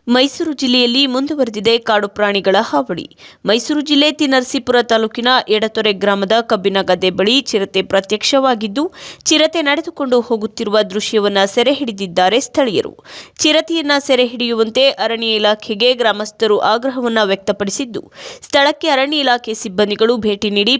ಮೈಸೂರು ಜಿಲ್ಲೆಯಲ್ಲಿ ಮುಂದುವರೆದಿದೆ ಕಾಡು ಪ್ರಾಣಿಗಳ ಹಾವಳಿ. ಮೈಸೂರು ಜಿಲ್ಲೆ ತಿ ನರಸೀಪುರ ತಾಲೂಕಿನ ಎಡತೊರೆ ಗ್ರಾಮದ ಕಬ್ಬಿನ ಗದ್ದೆ ಬಳಿ ಚಿರತೆ ಪ್ರತ್ಯಕ್ಷವಾಗಿದ್ದು, ಚಿರತೆ ನಡೆದುಕೊಂಡು ಹೋಗುತ್ತಿರುವ ದೃಶ್ಯವನ್ನು ಸೆರೆ ಹಿಡಿದಿದ್ದಾರೆ ಸ್ಥಳೀಯರು. ಚಿರತೆಯನ್ನ ಸೆರೆ ಹಿಡಿಯುವಂತೆ ಅರಣ್ಯ ಇಲಾಖೆಗೆ ಗ್ರಾಮಸ್ಥರು ಆಗ್ರಹವನ್ನು ವ್ಯಕ್ತಪಡಿಸಿದ್ದು, ಸ್ಥಳಕ್ಕೆ ಅರಣ್ಯ ಇಲಾಖೆ ಸಿಬ್ಬಂದಿಗಳು ಭೇಟಿ ನೀಡಿ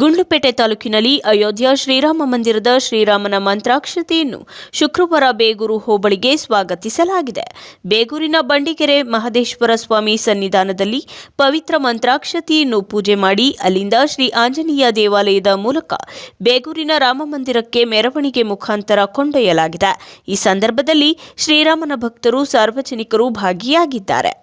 ಗುಂಡ್ಲುಪೇಟೆ ತಾಲೂಕಿನಲ್ಲಿ ಅಯೋಧ್ಯ ಶ್ರೀರಾಮ ಮಂದಿರದ ಶ್ರೀರಾಮನ ಮಂತ್ರಾಕ್ಷತೆಯನ್ನು ಶುಕ್ರವಾರ ಬೇಗೂರು ಹೋಬಳಿಗೆ ಸ್ವಾಗತಿಸಲಾಗಿದೆ. ಬೇಗೂರಿನ ಬಂಡಿಗೆರೆ ಮಹದೇಶ್ವರ ಸ್ವಾಮಿ ಸನ್ನಿಧಾನದಲ್ಲಿ ಪವಿತ್ರ ಮಂತ್ರಾಕ್ಷತೆಯನ್ನು ಪೂಜೆ ಮಾಡಿ ಅಲ್ಲಿಂದ ಶ್ರೀ ಆಂಜನೇಯ ದೇವಾಲಯದ ಮೂಲಕ ಬೇಗೂರಿನ ರಾಮ ಮಂದಿರಕ್ಕೆ ಮೆರವಣಿಗೆ ಮುಖಾಂತರ ಕೊಂಡೊಯ್ಯಲಾಗಿದೆ. ಈ ಸಂದರ್ಭದಲ್ಲಿ ಶ್ರೀರಾಮನ ಭಕ್ತರು, ಸಾರ್ವಜನಿಕರು ಭಾಗಿಯಾಗಿದ್ದಾರೆ.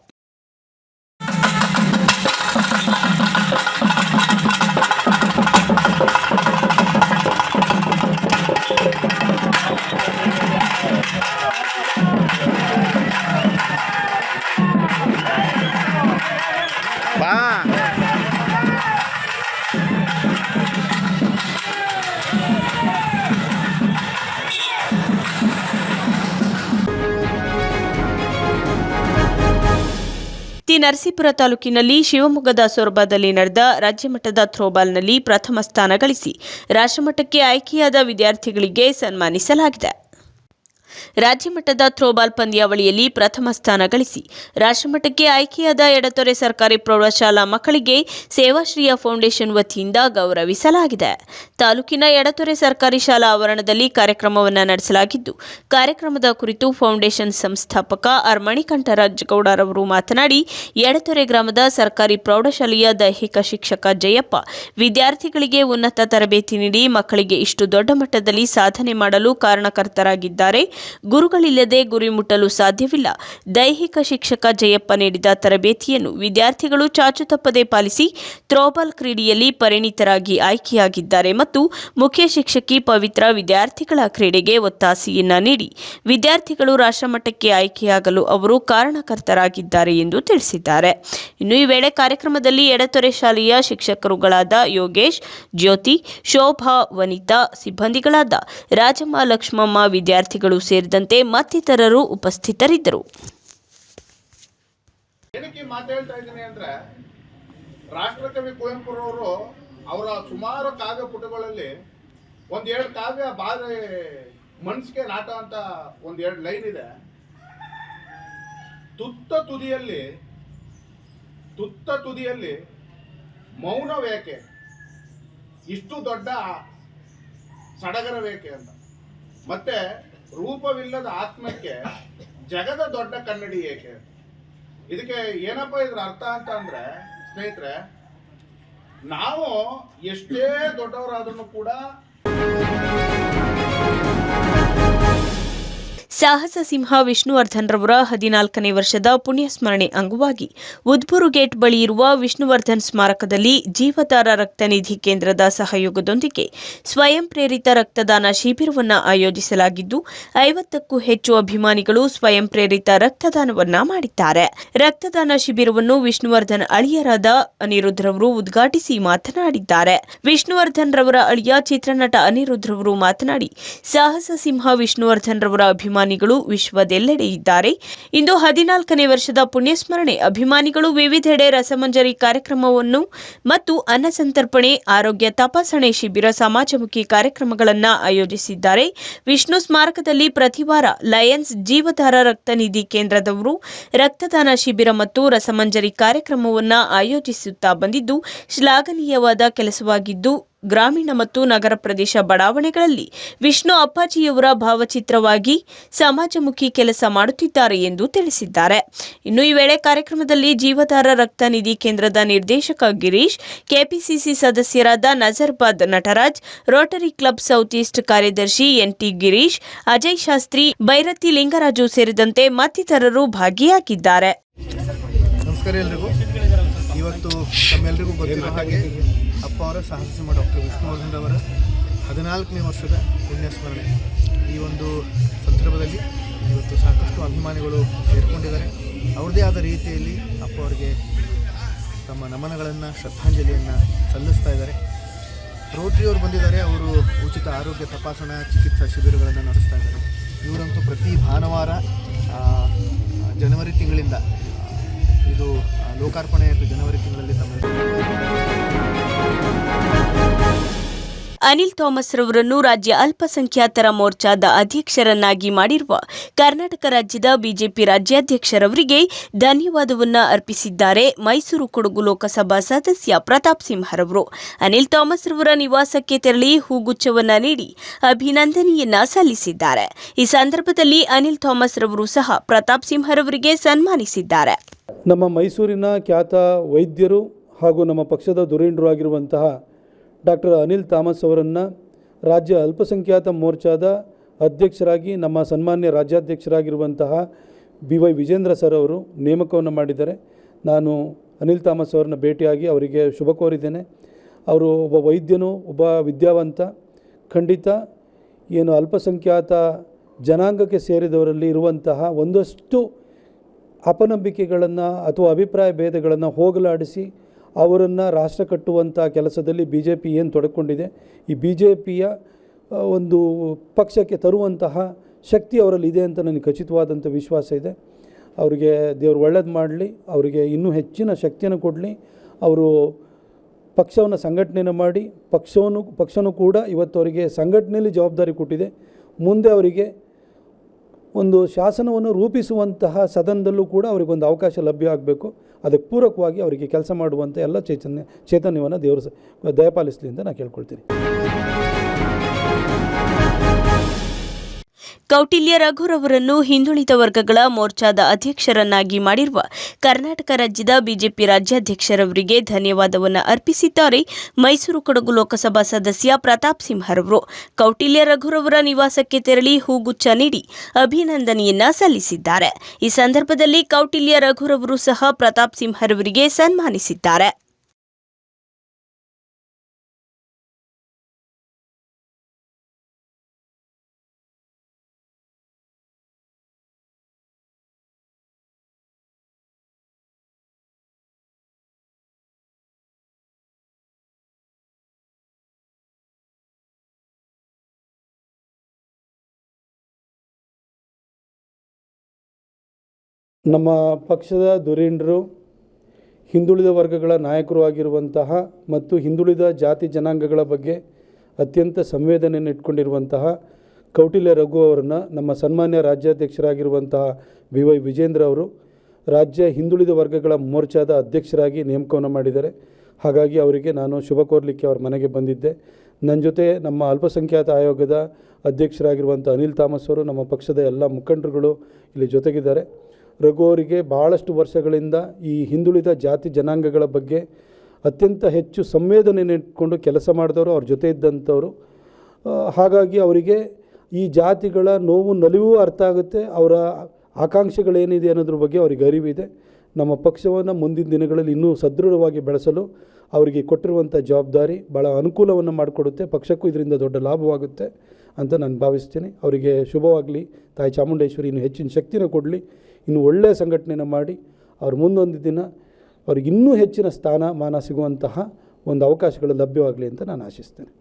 ತಿ ನರಸೀಪುರ ತಾಲೂಕಿನಲ್ಲಿ ಶಿವಮೊಗ್ಗದ ಸೊರಬದಲ್ಲಿ ನಡೆದ ರಾಜ್ಯಮಟ್ಟದ ಥ್ರೋಬಾಲ್ನಲ್ಲಿ ಪ್ರಥಮ ಸ್ಥಾನ ಗಳಿಸಿ ರಾಷ್ಟ್ರಮಟ್ಟಕ್ಕೆ ಆಯ್ಕೆಯಾದ ವಿದ್ಯಾರ್ಥಿಗಳಿಗೆ ಸನ್ಮಾನಿಸಲಾಗಿದೆ. ರಾಜ್ಯಮಟ್ಟದ ಥ್ರೋಬಾಲ್ ಪಂದ್ಯಾವಳಿಯಲ್ಲಿ ಪ್ರಥಮ ಸ್ಥಾನ ಗಳಿಸಿ ರಾಷ್ಟ್ರಮಟ್ಟಕ್ಕೆ ಆಯ್ಕೆಯಾದ ಎಡತೊರೆ ಸರ್ಕಾರಿ ಪ್ರೌಢಶಾಲಾ ಮಕ್ಕಳಿಗೆ ಸೇವಾಶ್ರೀಯ ಫೌಂಡೇಶನ್ ವತಿಯಿಂದ ಗೌರವಿಸಲಾಗಿದೆ. ತಾಲೂಕಿನ ಎಡತೊರೆ ಸರ್ಕಾರಿ ಶಾಲಾ ಆವರಣದಲ್ಲಿ ಕಾರ್ಯಕ್ರಮವನ್ನು ನಡೆಸಲಾಗಿದ್ದು, ಕಾರ್ಯಕ್ರಮದ ಕುರಿತು ಫೌಂಡೇಶನ್ ಸಂಸ್ಥಾಪಕ ಆರ್ ಮಣಿಕಂಠರಾಜ್ ಗೌಡರವರು ಮಾತನಾಡಿ, ಎಡತೊರೆ ಗ್ರಾಮದ ಸರ್ಕಾರಿ ಪ್ರೌಢಶಾಲೆಯ ದೈಹಿಕ ಶಿಕ್ಷಕ ಜಯಪ್ಪ ವಿದ್ಯಾರ್ಥಿಗಳಿಗೆ ಉನ್ನತ ತರಬೇತಿ ನೀಡಿ ಮಕ್ಕಳಿಗೆ ಇಷ್ಟು ದೊಡ್ಡ ಮಟ್ಟದಲ್ಲಿ ಸಾಧನೆ ಮಾಡಲು ಕಾರಣಕರ್ತರಾಗಿದ್ದಾರೆ. ಗುರುಗಳಿಲ್ಲದೆ ಗುರಿ ಮುಟ್ಟಲು ಸಾಧ್ಯವಿಲ್ಲ. ದೈಹಿಕ ಶಿಕ್ಷಕ ಜಯಪ್ಪ ನೀಡಿದ ತರಬೇತಿಯನ್ನು ವಿದ್ಯಾರ್ಥಿಗಳು ಚಾಚು ತಪ್ಪದೆ ಪಾಲಿಸಿ ಥ್ರೋಬಾಲ್ ಕ್ರೀಡೆಯಲ್ಲಿ ಪರಿಣಿತರಾಗಿ ಆಯ್ಕೆಯಾಗಿದ್ದಾರೆ ಮತ್ತು ಮುಖ್ಯ ಶಿಕ್ಷಕಿ ಪವಿತ್ರ ವಿದ್ಯಾರ್ಥಿಗಳ ಕ್ರೀಡೆಗೆ ಒತ್ತಾಸೆಯನ್ನ ನೀಡಿ ವಿದ್ಯಾರ್ಥಿಗಳು ರಾಷ್ಟ್ರಮಟ್ಟಕ್ಕೆ ಆಯ್ಕೆಯಾಗಲು ಅವರು ಕಾರಣಕರ್ತರಾಗಿದ್ದಾರೆ ಎಂದು ತಿಳಿಸಿದ್ದಾರೆ. ಇನ್ನು ಈ ವೇಳೆ ಕಾರ್ಯಕ್ರಮದಲ್ಲಿ ಎಡತೊರೆ ಶಾಲೆಯ ಶಿಕ್ಷಕರುಗಳಾದ ಯೋಗೇಶ್, ಜ್ಯೋತಿ, ಶೋಭಾ, ವನಿತಾ, ಸಿಬ್ಬಂದಿಗಳಾದ ರಾಜಮ್ಮ, ಲಕ್ಷ್ಮಮ್ಮ, ವಿದ್ಯಾರ್ಥಿಗಳು ಸೇರಿದಂತೆ ಮತ್ತಿತರರು ಉಪಸ್ಥಿತರಿದ್ದರು. ಏನಕ್ಕೆ ಮಾತಾಡ್ತಾ ಇದ್ದೀನಿ ಅಂದ್ರೆ, ರಾಷ್ಟ್ರಕವಿ ಕುವೆಂಪುರವರು ಅವರ ಸುಮಾರು ಕಾವ್ಯ ಪುಟಗಳಲ್ಲಿ ಒಂದೆರಡು ಕಾವ್ಯ ಬಾರಿ ಮನಸ್ಸಿಗೆ ನಾಟ ಅಂತ ಒಂದೆರಡು ಲೈನ್ ಇದೆ. ತುತ್ತ ತುದಿಯಲ್ಲಿ ಮೌನವೇಕೆ, ಇಷ್ಟು ದೊಡ್ಡ ಸಡಗರವೇಕೆ ಅಂತ. ಮತ್ತೆ ರೂಪವಿಲ್ಲದ ಆತ್ಮಕ್ಕೆ ಜಗದ ದೊಡ್ಡ ಕನ್ನಡಿ ಏಕೆ. ಇದಕ್ಕೆ ಏನಪ್ಪ ಇದ್ರ ಅರ್ಥ ಅಂತ ಅಂದ್ರೆ, ಸ್ನೇಹಿತರೆ, ನಾವು ಎಷ್ಟೇ ದೊಡ್ಡವರಾದ್ರೂ ಕೂಡ ಸಾಹಸ ಸಿಂಹ ವಿಷ್ಣುವರ್ಧನ್ ರವರ 14ನೇ ವರ್ಷದ ಪುಣ್ಯಸ್ಮರಣೆ ಅಂಗವಾಗಿ ಉದ್ಬೂರು ಗೇಟ್ ಬಳಿ ಇರುವ ವಿಷ್ಣುವರ್ಧನ್ ಸ್ಮಾರಕದಲ್ಲಿ ಜೀವಧಾರ ರಕ್ತನಿಧಿ ಕೇಂದ್ರದ ಸಹಯೋಗದೊಂದಿಗೆ ಸ್ವಯಂ ಪ್ರೇರಿತ ರಕ್ತದಾನ ಶಿಬಿರವನ್ನು ಆಯೋಜಿಸಲಾಗಿದ್ದು 50ಕ್ಕೂ ಹೆಚ್ಚು ಅಭಿಮಾನಿಗಳು ಸ್ವಯಂ ಪ್ರೇರಿತ ರಕ್ತದಾನವನ್ನ ಮಾಡಿದ್ದಾರೆ. ರಕ್ತದಾನ ಶಿಬಿರವನ್ನು ವಿಷ್ಣುವರ್ಧನ್ ಅಳಿಯರಾದ ಅನಿರುದ್ಧ್ ರವರು ಉದ್ಘಾಟಿಸಿ ಮಾತನಾಡಿದ್ದಾರೆ. ವಿಷ್ಣುವರ್ಧನ್ ರವರ ಅಳಿಯ ಚಿತ್ರನಟ ಅನಿರುದ್ಧ್ ರವರು ಮಾತನಾಡಿ, ಸಾಹಸ ಸಿಂಹ ವಿಷ್ಣುವರ್ಧನ್ ರವರ ಅಭಿಮಾನಿಗಳು ವಿಶ್ವದೆಲ್ಲೆಡೆ ಇದ್ದಾರೆ. ಇಂದು 14ನೇ ವರ್ಷದ ಪುಣ್ಯಸ್ಮರಣೆ. ಅಭಿಮಾನಿಗಳು ವಿವಿಧೆಡೆ ರಸಮಂಜರಿ ಕಾರ್ಯಕ್ರಮವನ್ನು ಮತ್ತು ಅನ್ನಸಂತರ್ಪಣೆ, ಆರೋಗ್ಯ ತಪಾಸಣೆ ಶಿಬಿರ, ಸಮಾಜಮುಖಿ ಕಾರ್ಯಕ್ರಮಗಳನ್ನು ಆಯೋಜಿಸಿದ್ದಾರೆ. ವಿಷ್ಣು ಸ್ಮಾರಕದಲ್ಲಿ ಪ್ರತಿವಾರ ಲಯನ್ಸ್ ಜೀವಧಾರ ರಕ್ತನಿಧಿ ಕೇಂದ್ರದವರು ರಕ್ತದಾನ ಶಿಬಿರ ಮತ್ತು ರಸಮಂಜರಿ ಕಾರ್ಯಕ್ರಮವನ್ನು ಆಯೋಜಿಸುತ್ತಾ ಬಂದಿದ್ದು ಶ್ಲಾಘನೀಯವಾದ ಕೆಲಸವಾಗಿದ್ದು, ಗ್ರಾಮೀಣ ಮತ್ತು ನಗರ ಪ್ರದೇಶ ಬಡಾವಣೆಗಳಲ್ಲಿ ವಿಷ್ಣು ಅಪ್ಪಾಜಿಯವರ ಭಾವಚಿತ್ರವಾಗಿ ಸಮಾಜಮುಖಿ ಕೆಲಸ ಮಾಡುತ್ತಿದ್ದಾರೆ ಎಂದು ತಿಳಿಸಿದ್ದಾರೆ. ಇನ್ನು ಈ ವೇಳೆ ಕಾರ್ಯಕ್ರಮದಲ್ಲಿ ಜೀವಧಾರ ರಕ್ತನಿಧಿ ಕೇಂದ್ರದ ನಿರ್ದೇಶಕ ಗಿರೀಶ್, ಕೆಪಿಸಿಸಿ ಸದಸ್ಯರಾದ Nazarbad Nataraj, Rotary club south East ಕಾರ್ಯದರ್ಶಿ ಎನ್ಟಿ ಗಿರೀಶ್, ಅಜಯ್ ಶಾಸ್ತ್ರಿ, ಬೈರತಿ ಲಿಂಗರಾಜು ಸೇರಿದಂತೆ ಮತ್ತಿತರರು ಭಾಗಿಯಾಗಿದ್ದಾರೆ. ನಮಸ್ಕಾರ ಎಲ್ರಿಗೂ. ಇವತ್ತು ತಮ್ಮೆಲ್ಲರಿಗೂ ಗೊತ್ತಿರೋ ಹಾಗೆ ಅಪ್ಪ ಅವರ ಸಾಹಸ ಸಿಂಹ ಡಾಕ್ಟರ್ ವಿಷ್ಣುವರ್ಧನ್ ಅವರ 14ನೇ ವರ್ಷದ ಪುಣ್ಯಸ್ಮರಣೆ. ಈ ಒಂದು ಸಂದರ್ಭದಲ್ಲಿ ಇವತ್ತು ಸಾಕಷ್ಟು ಅಭಿಮಾನಿಗಳು ಸೇರಿಕೊಂಡಿದ್ದಾರೆ. ಅವ್ರದ್ದೇ ಆದ ರೀತಿಯಲ್ಲಿ ಅಪ್ಪ ಅವರಿಗೆ ತಮ್ಮ ನಮನಗಳನ್ನು, ಶ್ರದ್ಧಾಂಜಲಿಯನ್ನು ಸಲ್ಲಿಸ್ತಾ ಇದ್ದಾರೆ. ರೋಟರಿಯವರು ಬಂದಿದ್ದಾರೆ. ಅವರು ಉಚಿತ ಆರೋಗ್ಯ ತಪಾಸಣಾ ಚಿಕಿತ್ಸಾ ಶಿಬಿರಗಳನ್ನು ನಡೆಸ್ತಾ ಇದ್ದಾರೆ. ಇವರಂತೂ ಪ್ರತಿ ಭಾನುವಾರ ಜನವರಿ ತಿಂಗಳಿಂದ ಇದು ಲೋಕಾರ್ಪಣೆ ಆಯಿತು. ಜನವರಿ ತಿಂಗಳಲ್ಲಿ ಅನಿಲ್ ಥಾಮಸ್ ರವರನ್ನು ರಾಜ್ಯ ಅಲ್ಪಸಂಖ್ಯಾತರ ಮೋರ್ಚಾದ ಅಧ್ಯಕ್ಷರನ್ನಾಗಿ ಮಾಡಿರುವ ಕರ್ನಾಟಕ ರಾಜ್ಯದ ಬಿಜೆಪಿ ರಾಜ್ಯಾಧ್ಯಕ್ಷರವರಿಗೆ ಧನ್ಯವಾದವನ್ನು ಅರ್ಪಿಸಿದ್ದಾರೆ ಮೈಸೂರು ಕೊಡಗು ಲೋಕಸಭಾ ಸದಸ್ಯ ಪ್ರತಾಪ್ ಸಿಂಹರವರು. ಅನಿಲ್ ಥಾಮಸ್ ರವರ ನಿವಾಸಕ್ಕೆ ತೆರಳಿ ಹೂಗುಚ್ಛವನ್ನು ನೀಡಿ ಅಭಿನಂದನೆಯನ್ನ ಸಲ್ಲಿಸಿದ್ದಾರೆ. ಈ ಸಂದರ್ಭದಲ್ಲಿ ಅನಿಲ್ ಥಾಮಸ್ ರವರು ಸಹ ಪ್ರತಾಪ್ ಸಿಂಹರವರಿಗೆ ಸನ್ಮಾನಿಸಿದ್ದಾರೆ. ನಮ್ಮ ಮೈಸೂರಿನ ಖ್ಯಾತ ವೈದ್ಯರು ಹಾಗೂ ನಮ್ಮ ಪಕ್ಷದ ಧುರೀಣರು ಆಗಿರುವಂತಹ ಡಾಕ್ಟರ್ ಅನಿಲ್ ಥಾಮಸ್ ಅವರನ್ನು ರಾಜ್ಯ ಅಲ್ಪಸಂಖ್ಯಾತ ಮೋರ್ಚಾದ ಅಧ್ಯಕ್ಷರಾಗಿ ನಮ್ಮ ಸನ್ಮಾನ್ಯ ರಾಜ್ಯಾಧ್ಯಕ್ಷರಾಗಿರುವಂತಹ BY ವಿಜೇಂದ್ರ ಸರ್ ಅವರು ನೇಮಕವನ್ನು ಮಾಡಿದ್ದಾರೆ. ನಾನು ಅನಿಲ್ ಥಾಮಸ್ ಅವರನ್ನ ಭೇಟಿಯಾಗಿ ಅವರಿಗೆ ಶುಭ ಕೋರಿದ್ದೇನೆ. ಅವರು ಒಬ್ಬ ವೈದ್ಯನು, ಒಬ್ಬ ವಿದ್ಯಾವಂತ. ಖಂಡಿತ ಏನು ಅಲ್ಪಸಂಖ್ಯಾತ ಜನಾಂಗಕ್ಕೆ ಸೇರಿದವರಲ್ಲಿ ಇರುವಂತಹ ಒಂದಷ್ಟು ಅಪನಂಬಿಕೆಗಳನ್ನು ಅಥವಾ ಅಭಿಪ್ರಾಯ ಭೇದಗಳನ್ನು ಹೋಗಲಾಡಿಸಿ ಅವರನ್ನು ರಾಷ್ಟ್ರ ಕಟ್ಟುವಂಥ ಕೆಲಸದಲ್ಲಿ BJP ಏನು ತೊಡಕೊಂಡಿದೆ, ಈ BJPಯ ಒಂದು ಪಕ್ಷಕ್ಕೆ ತರುವಂತಹ ಶಕ್ತಿ ಅವರಲ್ಲಿ ಇದೆ ಅಂತ ನನಗೆ ಖಚಿತವಾದಂಥ ವಿಶ್ವಾಸ ಇದೆ. ಅವರಿಗೆ ದೇವರು ಒಳ್ಳೇದು ಮಾಡಲಿ, ಅವರಿಗೆ ಇನ್ನೂ ಹೆಚ್ಚಿನ ಶಕ್ತಿಯನ್ನು ಕೊಡಲಿ. ಅವರು ಪಕ್ಷವನ್ನು ಸಂಘಟನೆಯನ್ನು ಮಾಡಿ ಪಕ್ಷನೂ ಕೂಡ ಇವತ್ತು ಅವರಿಗೆ ಸಂಘಟನೆಯಲ್ಲಿ ಜವಾಬ್ದಾರಿ ಕೊಟ್ಟಿದೆ. ಮುಂದೆ ಅವರಿಗೆ ಒಂದು ಶಾಸನವನ್ನು ರೂಪಿಸುವಂತಹ ಸದನದಲ್ಲೂ ಕೂಡ ಅವರಿಗೊಂದು ಅವಕಾಶ ಲಭ್ಯ ಆಗಬೇಕು. ಅದಕ್ಕೆ ಪೂರಕವಾಗಿ ಅವರಿಗೆ ಕೆಲಸ ಮಾಡುವಂಥ ಎಲ್ಲ ಚೈತನ್ಯವನ್ನು ದೇವರು ದಯಪಾಲಿಸಲಿ ಅಂತ ನಾನು ಕೇಳ್ಕೊಳ್ತೀನಿ. ಕೌಟಿಲ್ಯ ರಘುರವರನ್ನು ಹಿಂದುಳಿದ ವರ್ಗಗಳ ಮೋರ್ಚಾದ ಅಧ್ಯಕ್ಷರನ್ನಾಗಿ ಮಾಡಿರುವ ಕರ್ನಾಟಕ ರಾಜ್ಯದ ಬಿಜೆಪಿ ರಾಜ್ಯಾಧ್ಯಕ್ಷರವರಿಗೆ ಧನ್ಯವಾದವನ್ನು ಅರ್ಪಿಸಿದ್ದಾರೆ ಮೈಸೂರು ಕೊಡಗು ಲೋಕಸಭಾ ಸದಸ್ಯ ಪ್ರತಾಪ್ ಸಿಂಹರವರು. ಕೌಟಿಲ್ಯ ರಘುರವರ ನಿವಾಸಕ್ಕೆ ತೆರಳಿ ಹೂಗುಚ್ಛ ನೀಡಿ ಅಭಿನಂದನೆಯನ್ನ ಸಲ್ಲಿಸಿದ್ದಾರೆ. ಈ ಸಂದರ್ಭದಲ್ಲಿ ಕೌಟಿಲ್ಯ ರಘುರವರು ಸಹ ಪ್ರತಾಪ್ ಸಿಂಹರವರಿಗೆ ಸನ್ಮಾನಿಸಿದ್ದಾರೆ. ನಮ್ಮ ಪಕ್ಷದ ಧುರೀಣರು, ಹಿಂದುಳಿದ ವರ್ಗಗಳ ನಾಯಕರು ಆಗಿರುವಂತಹ ಮತ್ತು ಹಿಂದುಳಿದ ಜಾತಿ ಜನಾಂಗಗಳ ಬಗ್ಗೆ ಅತ್ಯಂತ ಸಂವೇದನೆಯನ್ನು ಇಟ್ಕೊಂಡಿರುವಂತಹ ಕೌಟಿಲ್ಯ ರಘು ಅವರನ್ನು ನಮ್ಮ ಸನ್ಮಾನ್ಯ ರಾಜ್ಯಾಧ್ಯಕ್ಷರಾಗಿರುವಂತಹ BY ವಿಜೇಂದ್ರ ಅವರು ರಾಜ್ಯ ಹಿಂದುಳಿದ ವರ್ಗಗಳ ಮೋರ್ಚಾದ ಅಧ್ಯಕ್ಷರಾಗಿ ನೇಮಕವನ್ನು ಮಾಡಿದ್ದಾರೆ. ಹಾಗಾಗಿ ಅವರಿಗೆ ನಾನು ಶುಭ ಕೋರಲಿಕ್ಕೆ ಅವ್ರ ಮನೆಗೆ ಬಂದಿದ್ದೆ. ನನ್ನ ಜೊತೆ ನಮ್ಮ ಅಲ್ಪಸಂಖ್ಯಾತ ಆಯೋಗದ ಅಧ್ಯಕ್ಷರಾಗಿರುವಂಥ ಅನಿಲ್ ಥಾಮಸ್ ಅವರು, ನಮ್ಮ ಪಕ್ಷದ ಎಲ್ಲ ಮುಖಂಡರುಗಳು ಇಲ್ಲಿ ಜೊತೆಗಿದ್ದಾರೆ. ರಘು ಅವರಿಗೆ ಭಾಳಷ್ಟು ವರ್ಷಗಳಿಂದ ಈ ಹಿಂದುಳಿದ ಜಾತಿ ಜನಾಂಗಗಳ ಬಗ್ಗೆ ಅತ್ಯಂತ ಹೆಚ್ಚು ಸಂವೇದನೆಯನ್ನು ಇಟ್ಕೊಂಡು ಕೆಲಸ ಮಾಡಿದವರು, ಅವ್ರ ಜೊತೆ ಇದ್ದಂಥವರು. ಹಾಗಾಗಿ ಅವರಿಗೆ ಈ ಜಾತಿಗಳ ನೋವು ನಲಿವೂ ಅರ್ಥ ಆಗುತ್ತೆ, ಅವರ ಆಕಾಂಕ್ಷೆಗಳೇನಿದೆ ಅನ್ನೋದ್ರ ಬಗ್ಗೆ ಅವರಿಗೆ ಅರಿವಿದೆ. ನಮ್ಮ ಪಕ್ಷವನ್ನು ಮುಂದಿನ ದಿನಗಳಲ್ಲಿ ಇನ್ನೂ ಸದೃಢವಾಗಿ ಬೆಳೆಸಲು ಅವರಿಗೆ ಕೊಟ್ಟಿರುವಂಥ ಜವಾಬ್ದಾರಿ ಭಾಳ ಅನುಕೂಲವನ್ನು ಮಾಡಿಕೊಡುತ್ತೆ, ಪಕ್ಷಕ್ಕೂ ಇದರಿಂದ ದೊಡ್ಡ ಲಾಭವಾಗುತ್ತೆ ಅಂತ ನಾನು ಭಾವಿಸ್ತೀನಿ. ಅವರಿಗೆ ಶುಭವಾಗಲಿ. ತಾಯಿ ಚಾಮುಂಡೇಶ್ವರಿ ಇನ್ನೂ ಹೆಚ್ಚಿನ ಶಕ್ತಿನ ಕೊಡಲಿ, ಇನ್ನು ಒಳ್ಳೆಯ ಸಂಘಟನೆಯನ್ನು ಮಾಡಿ ಅವ್ರು ಮುಂದೊಂದು ದಿನ ಅವ್ರಿಗೆ ಇನ್ನೂ ಹೆಚ್ಚಿನ ಸ್ಥಾನಮಾನ ಸಿಗುವಂತಹ ಒಂದು ಅವಕಾಶಗಳು ಲಭ್ಯವಾಗಲಿ ಅಂತ ನಾನು ಆಶಿಸ್ತೇನೆ.